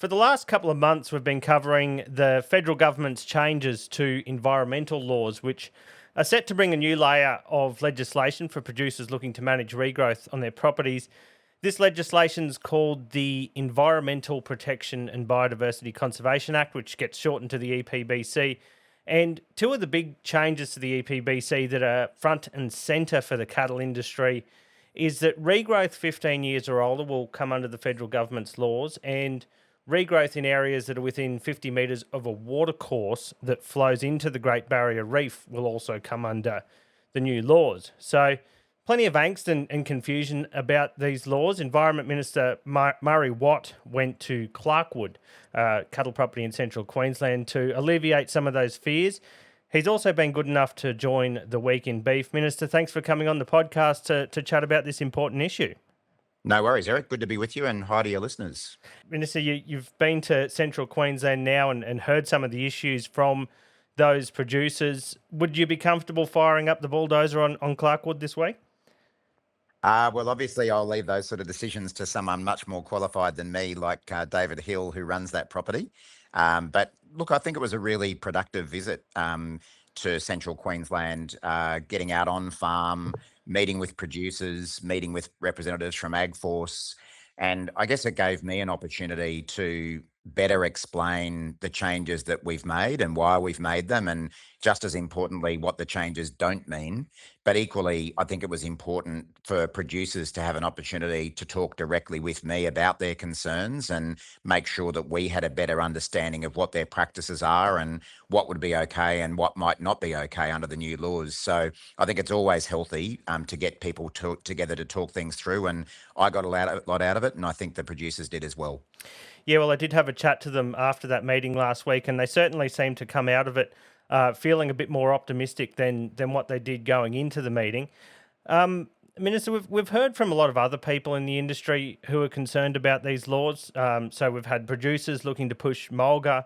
For the last couple of months, we've been covering the federal government's changes to environmental laws, which are set to bring a new layer of legislation for producers looking to manage regrowth on their properties. This legislation is called the Environmental Protection and Biodiversity Conservation Act, which gets shortened to the EPBC. And two of the big changes to the EPBC that are front and centre for the cattle industry is that regrowth 15 years or older will come under the federal government's laws, and regrowth in areas that are within 50 metres of a watercourse that flows into the Great Barrier Reef will also come under the new laws. So plenty of angst and confusion about these laws. Environment Minister Murray Watt went to Clarkwood, cattle property in central Queensland, to alleviate some of those fears. He's also been good enough to join the Week in Beef. Minister, thanks for coming on the podcast to chat about this important issue. No worries, Eric. Good to be with you, and hi to your listeners. Minister, you've been to central Queensland now and heard some of the issues from those producers. Would you be comfortable firing up the bulldozer on Clarkwood this week? Well, obviously, I'll leave those sort of decisions to someone much more qualified than me, like David Hill, who runs that property. But look, I think it was a really productive visit to central Queensland, getting out on farm, meeting with producers, meeting with representatives from AgForce. And I guess it gave me an opportunity to better explain the changes that we've made and why we've made them, and just as importantly, what the changes don't mean. But equally, I think it was important for producers to have an opportunity to talk directly with me about their concerns and make sure that we had a better understanding of what their practices are and what would be okay and what might not be okay under the new laws. So I think it's always healthy to get people together to talk things through, and I got a lot out of it, and I think the producers did as well. Yeah, well, I did have a chat to them after that meeting last week, and they certainly seemed to come out of it feeling a bit more optimistic than what they did going into the meeting. Minister, we've heard from a lot of other people in the industry who are concerned about these laws. So we've had producers looking to push mulga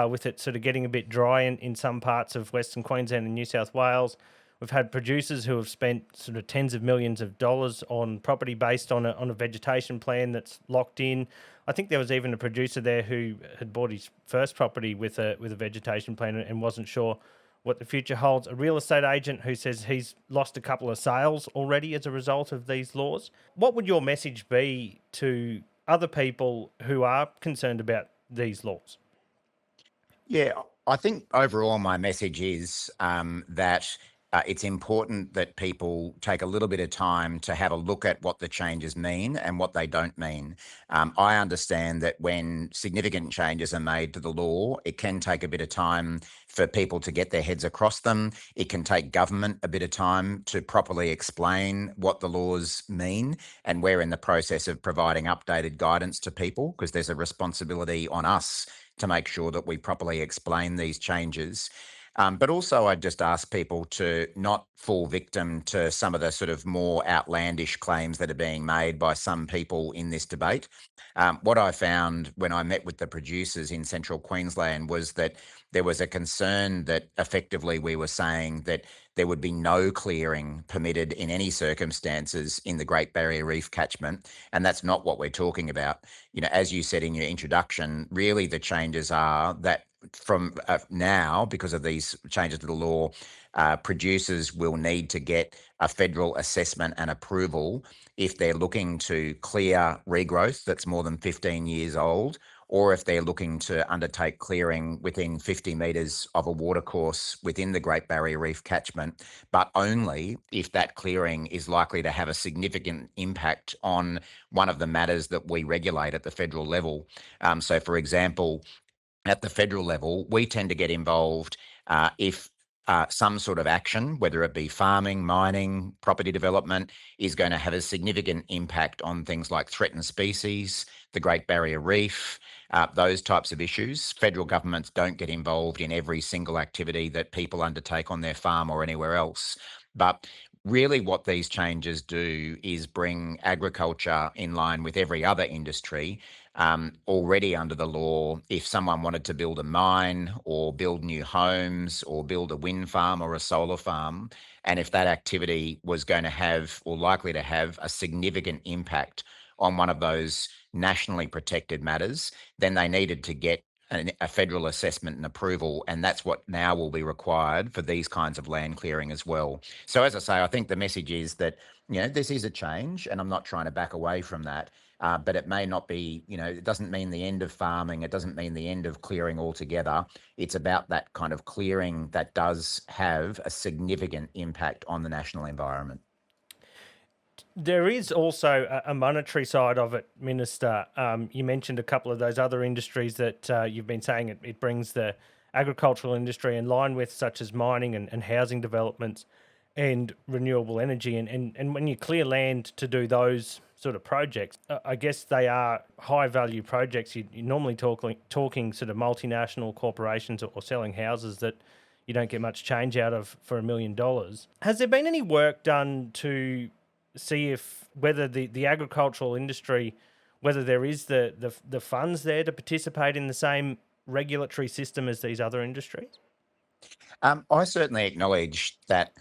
with it sort of getting a bit dry in some parts of Western Queensland and New South Wales. We've had producers who have spent sort of tens of millions of dollars on property based on a vegetation plan that's locked in. I think there was even a producer there who had bought his first property with a vegetation plan and wasn't sure what the future holds. A real estate agent who says he's lost a couple of sales already as a result of these laws. What would your message be to other people who are concerned about these laws? Yeah, I think overall my message is that it's important that people take a little bit of time to have a look at what the changes mean and what they don't mean. I understand that when significant changes are made to the law, it can take a bit of time for people to get their heads across them. It can take government a bit of time to properly explain what the laws mean, and we're in the process of providing updated guidance to people because there's a responsibility on us to make sure that we properly explain these changes. But also, I'd just ask people to not fall victim to some of the sort of more outlandish claims that are being made by some people in this debate. What I found when I met with the producers in central Queensland was that there was a concern that effectively we were saying that there would be no clearing permitted in any circumstances in the Great Barrier Reef catchment. And that's not what we're talking about. You know, as you said in your introduction, really the changes are that from now, because of these changes to the law, producers will need to get a federal assessment and approval if they're looking to clear regrowth that's more than 15 years old, or if they're looking to undertake clearing within 50 metres of a watercourse within the Great Barrier Reef catchment, but only if that clearing is likely to have a significant impact on one of the matters that we regulate at the federal level. So, for example, at the federal level, we tend to get involved if some sort of action, whether it be farming, mining, property development, is going to have a significant impact on things like threatened species, the Great Barrier Reef, those types of issues. Federal governments don't get involved in every single activity that people undertake on their farm or anywhere else. But really what these changes do is bring agriculture in line with every other industry. Already under the law, if someone wanted to build a mine or build new homes or build a wind farm or a solar farm, and if that activity was going to have or likely to have a significant impact on one of those nationally protected matters, then they needed to get a federal assessment and approval, and that's what now will be required for these kinds of land clearing as well. So, as I say, I think the message is that this is a change, and I'm not trying to back away from that. But it may not be, it doesn't mean the end of farming. It doesn't mean the end of clearing altogether. It's about that kind of clearing that does have a significant impact on the national environment. There is also a monetary side of it, Minister. You mentioned a couple of those other industries that you've been saying it brings the agricultural industry in line with, such as mining and housing developments and renewable energy. And when you clear land to do those sort of projects, I guess they are high value projects. You're normally talking sort of multinational corporations or selling houses that you don't get much change out of for $1 million. Has there been any work done to see if whether the agricultural industry, whether there is the funds there to participate in the same regulatory system as these other industries? I certainly acknowledge that,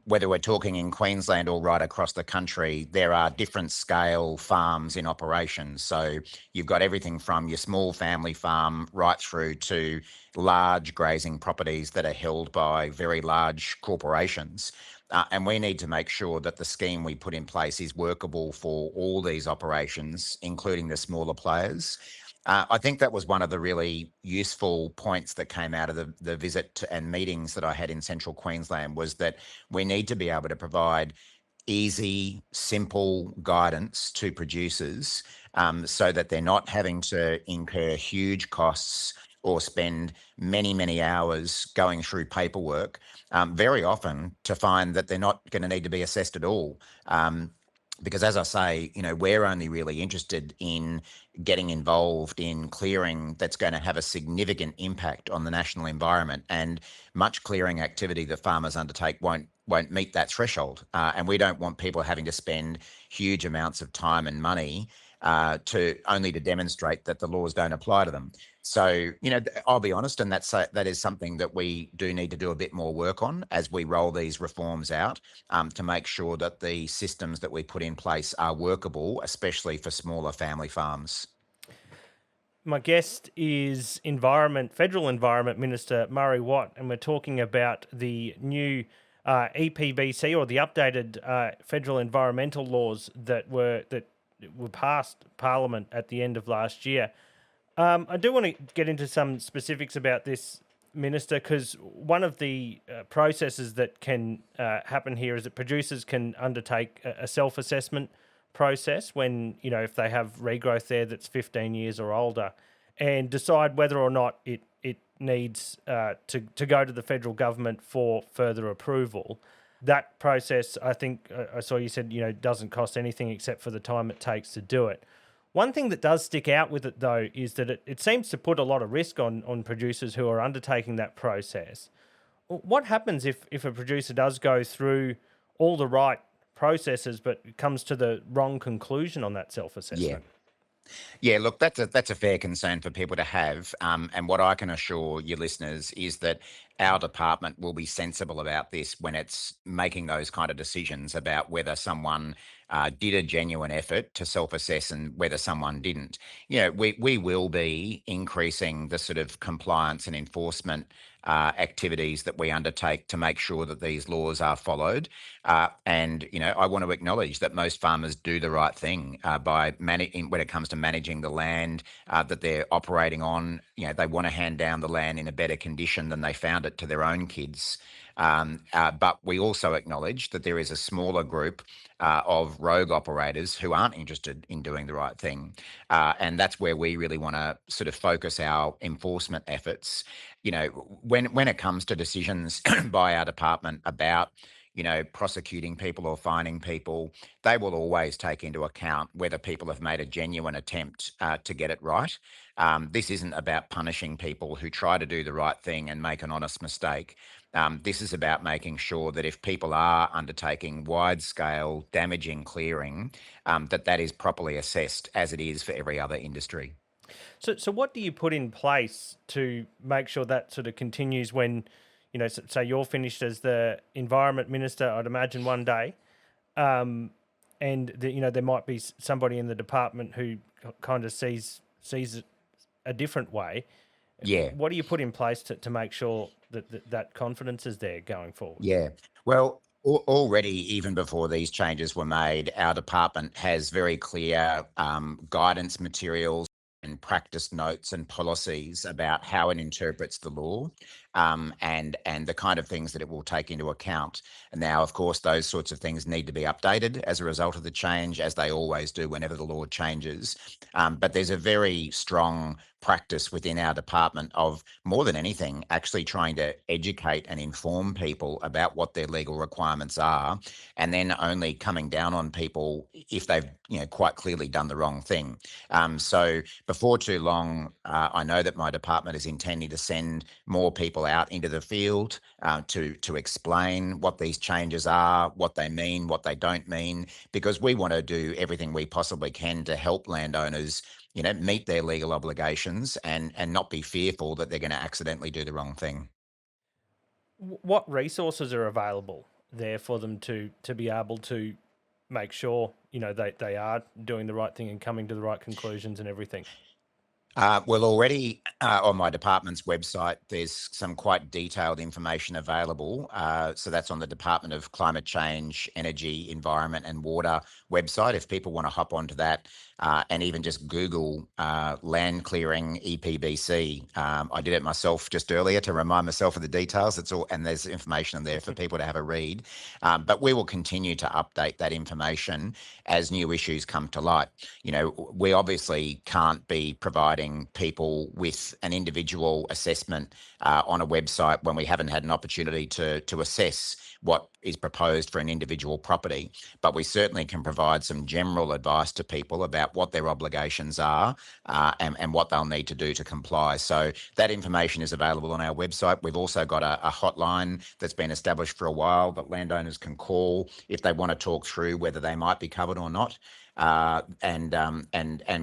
whether we're talking in Queensland or right across the country, there are different scale farms in operation. So you've got everything from your small family farm right through to large grazing properties that are held by very large corporations. And we need to make sure that the scheme we put in place is workable for all these operations, including the smaller players. I think that was one of the really useful points that came out of the visit and meetings that I had in Central Queensland, was that we need to be able to provide easy, simple guidance to producers, so that they're not having to incur huge costs or spend many, many hours going through paperwork, very often to find that they're not going to need to be assessed at all. Because, as I say, we're only really interested in getting involved in clearing that's going to have a significant impact on the national environment, and much clearing activity that farmers undertake won't meet that threshold. And we don't want people having to spend huge amounts of time and money to demonstrate that the laws don't apply to them. So, I'll be honest, and that is something that we do need to do a bit more work on as we roll these reforms out, to make sure that the systems that we put in place are workable, especially for smaller family farms. My guest is Federal Environment Minister Murray Watt, and we're talking about the new EPBC, or the updated federal environmental laws that were passed Parliament at the end of last year. I do want to get into some specifics about this, Minister, because one of the processes that can happen here is that producers can undertake a self-assessment process when, if they have regrowth there that's 15 years or older, and decide whether or not it needs to go to the federal government for further approval. That process, I think, I saw you said, doesn't cost anything except for the time it takes to do it. One thing that does stick out with it, though, is that it seems to put a lot of risk on producers who are undertaking that process. What happens if a producer does go through all the right processes but comes to the wrong conclusion on that Yeah. self-assessment? Yeah, look, that's a fair concern for people to have. And what I can assure your listeners is that our department will be sensible about this when it's making those kind of decisions about whether someone did a genuine effort to self-assess and whether someone didn't. We will be increasing the sort of compliance and enforcement activities that we undertake to make sure that these laws are followed. And I want to acknowledge that most farmers do the right thing by managing when it comes to managing the land that they're operating on. They want to hand down the land in a better condition than they found it to their own kids. But we also acknowledge that there is a smaller group of rogue operators who aren't interested in doing the right thing. And that's where we really want to sort of focus our enforcement efforts. When it comes to decisions by our department about prosecuting people or fining people, they will always take into account whether people have made a genuine attempt to get it right. This isn't about punishing people who try to do the right thing and make an honest mistake. This is about making sure that if people are undertaking wide-scale damaging clearing, that is properly assessed, as it is for every other industry. So what do you put in place to make sure that sort of continues when, say you're finished as the Environment Minister, I'd imagine one day, um, and there might be somebody in the department who kind of sees it a different way. Yeah. What do you put in place to make sure that confidence is there going forward? Yeah. Well, already, even before these changes were made, our department has very clear guidance materials and practice notes and policies about how it interprets the law, and the kind of things that it will take into account. And now, of course, those sorts of things need to be updated as a result of the change, as they always do whenever the law changes. But there's a very strong practice within our department of, more than anything, actually trying to educate and inform people about what their legal requirements are, and then only coming down on people if they've quite clearly done the wrong thing. So before too long, I know that my department is intending to send more people out into the field to explain what these changes are, what they mean, what they don't mean, because we want to do everything we possibly can to help landowners meet their legal obligations and not be fearful that they're going to accidentally do the wrong thing. What resources are available there for them to be able to make sure they are doing the right thing and coming to the right conclusions and everything? Well, already on my department's website, there's some quite detailed information available. So that's on the Department of Climate Change, Energy, Environment and Water website. If people want to hop onto that and even just Google land clearing EPBC. I did it myself just earlier to remind myself of the details. It's all, and there's information in there for people to have a read. But we will continue to update that information as new issues come to light. We obviously can't be providing people with an individual assessment on a website when we haven't had an opportunity to assess what is proposed for an individual property. But we certainly can provide some general advice to people about what their obligations are and what they'll need to do to comply. So that information is available on our website. We've also got a hotline that's been established for a while that landowners can call if they want to talk through whether they might be covered or not. And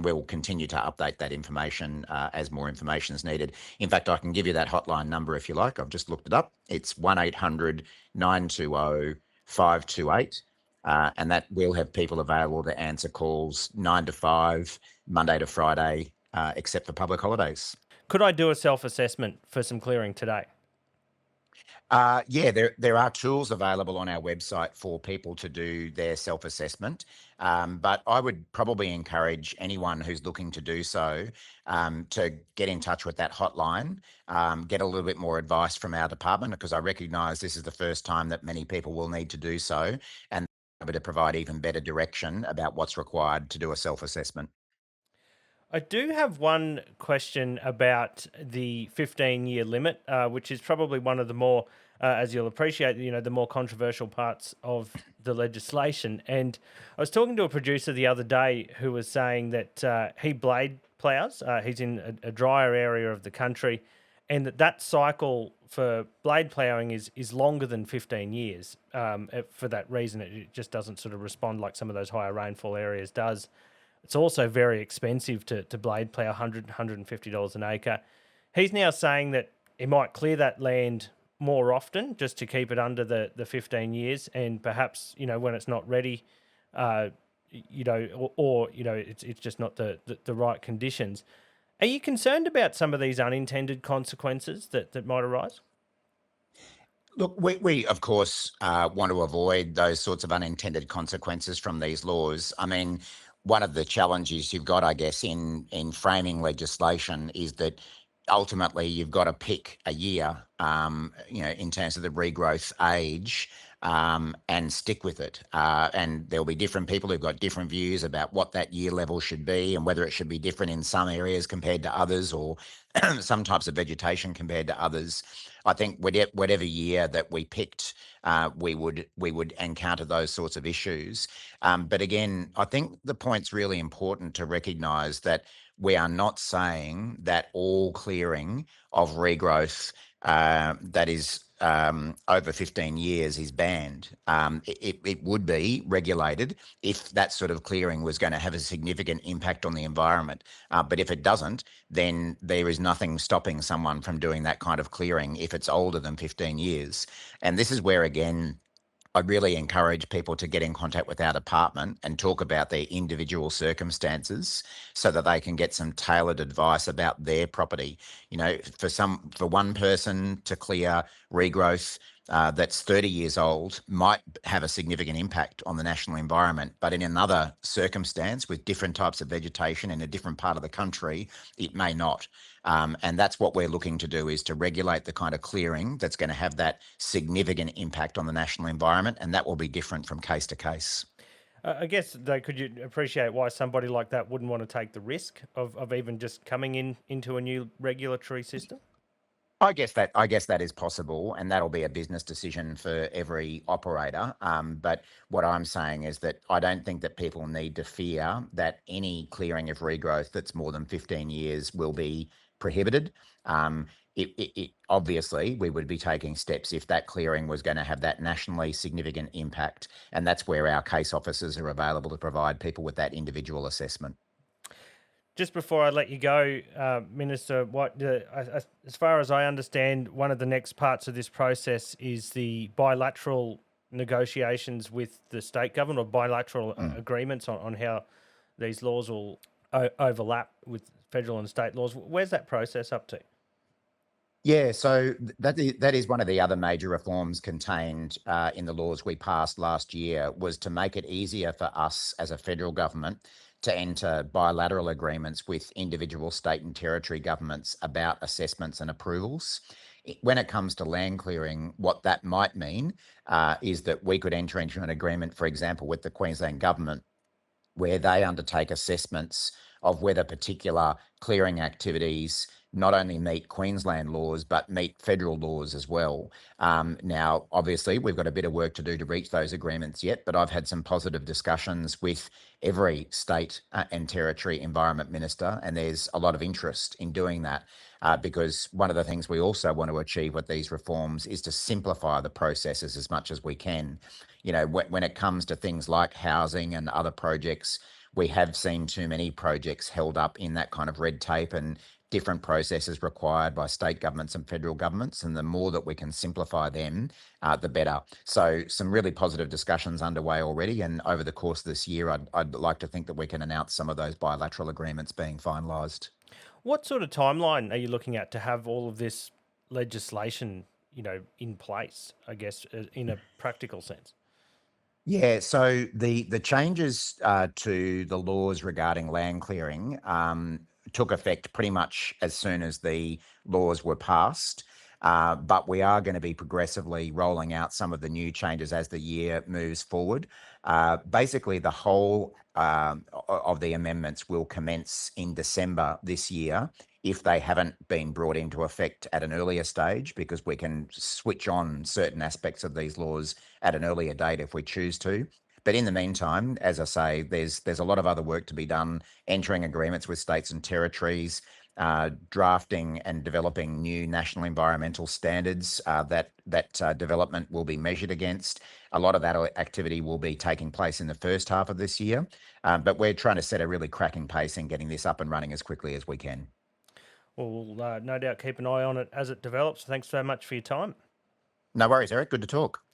we'll continue to update that information as more information is needed. In fact, I can give you that hotline number if you like. I've just looked it up. It's 1-800-920-528. And that will have people available to answer calls 9 to 5, Monday to Friday, except for public holidays. Could I do a self-assessment for some clearing today? Yeah, there are tools available on our website for people to do their self-assessment, but I would probably encourage anyone who's looking to do so to get in touch with that hotline, get a little bit more advice from our department, because I recognise this is the first time that many people will need to do so, and able to provide even better direction about what's required to do a self-assessment. I do have one question about the 15-year limit, which is probably one of the more, as you'll appreciate, the more controversial parts of the legislation. And I was talking to a producer the other day who was saying that he blade plows. He's in a drier area of the country, and that cycle for blade ploughing is longer than 15 years. For that reason, it just doesn't sort of respond like some of those higher rainfall areas does. It's also very expensive to blade plough, $150 an acre. He's now saying that he might clear that land more often just to keep it under the 15 years, and perhaps, when it's not ready, it's just not the right conditions. Are you concerned about some of these unintended consequences that might arise? Look, we of course want to avoid those sorts of unintended consequences from these laws. I mean, one of the challenges you've got, I guess, in framing legislation is that ultimately you've got to pick a year, in terms of the regrowth age, and stick with it. And there'll be different people who've got different views about what that year level should be and whether it should be different in some areas compared to others, or some types of vegetation compared to others. I think whatever year that we picked, we would encounter those sorts of issues. But again, I think the point's really important to recognise that we are not saying that all clearing of regrowth that is over 15 years is banned. It would be regulated if that sort of clearing was going to have a significant impact on the environment. But if it doesn't, then there is nothing stopping someone from doing that kind of clearing if it's older than 15 years. And this is where, again, I really encourage people to get in contact with our department and talk about their individual circumstances so that they can get some tailored advice about their property. You know, for one person to clear regrowth that's 30 years old might have a significant impact on the national environment, but in another circumstance with different types of vegetation in a different part of the country, it may not. And that's what we're looking to do, is to regulate the kind of clearing that's going to have that significant impact on the national environment, and that will be different from case to case. I guess though, could you appreciate why somebody like that wouldn't want to take the risk of even just coming into a new regulatory system? I guess that is possible, and that'll be a business decision for every operator. But what I'm saying is that I don't think that people need to fear that any clearing of regrowth that's more than 15 years will be prohibited. Obviously, we would be taking steps if that clearing was going to have that nationally significant impact, and that's where our case officers are available to provide people with that individual assessment. Just before I let you go, Minister, as far as I understand, one of the next parts of this process is the bilateral negotiations with the state government, or bilateral Mm. agreements on how these laws will overlap with federal and state laws. Where's that process up to? Yeah, so that is one of the other major reforms contained in the laws we passed last year, was to make it easier for us as a federal government to enter bilateral agreements with individual state and territory governments about assessments and approvals. When it comes to land clearing, what that might mean is that we could enter into an agreement, for example, with the Queensland government, where they undertake assessments of whether particular clearing activities not only meet Queensland laws, but meet federal laws as well. Now, obviously, we've got a bit of work to do to reach those agreements yet, but I've had some positive discussions with every state and territory environment minister, and there's a lot of interest in doing that. Because one of the things we also want to achieve with these reforms is to simplify the processes as much as we can. You know, when it comes to things like housing and other projects, we have seen too many projects held up in that kind of red tape and different processes required by state governments and federal governments. And the more that we can simplify them, the better. So some really positive discussions underway already. And over the course of this year, I'd like to think that we can announce some of those bilateral agreements being finalised. What sort of timeline are you looking at to have all of this legislation, in place, I guess, in a practical sense? Yeah, so the changes to the laws regarding land clearing took effect pretty much as soon as the laws were passed. But we are going to be progressively rolling out some of the new changes as the year moves forward. Basically, the whole of the amendments will commence in December this year, if they haven't been brought into effect at an earlier stage, because we can switch on certain aspects of these laws at an earlier date if we choose to. But in the meantime, as I say, there's a lot of other work to be done, entering agreements with states and territories, drafting and developing new national environmental standards that development will be measured against. A lot of that activity will be taking place in the first half of this year, but we're trying to set a really cracking pace in getting this up and running as quickly as we can. Well, we'll no doubt keep an eye on it as it develops. Thanks so much for your time. No worries, Eric. Good to talk.